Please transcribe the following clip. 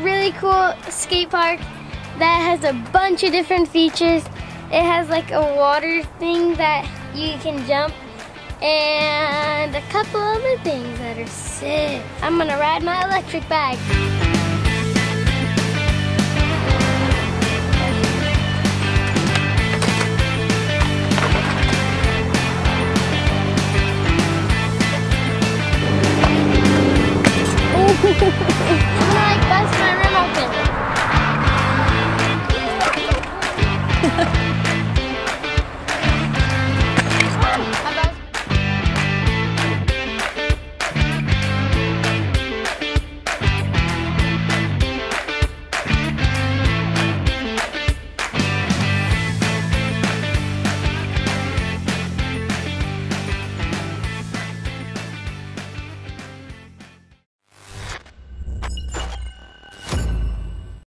really cool skate park that has a bunch of different features. It has like a water thing that you can jump and a couple other things that are sick. I'm gonna ride my electric bag. Oh.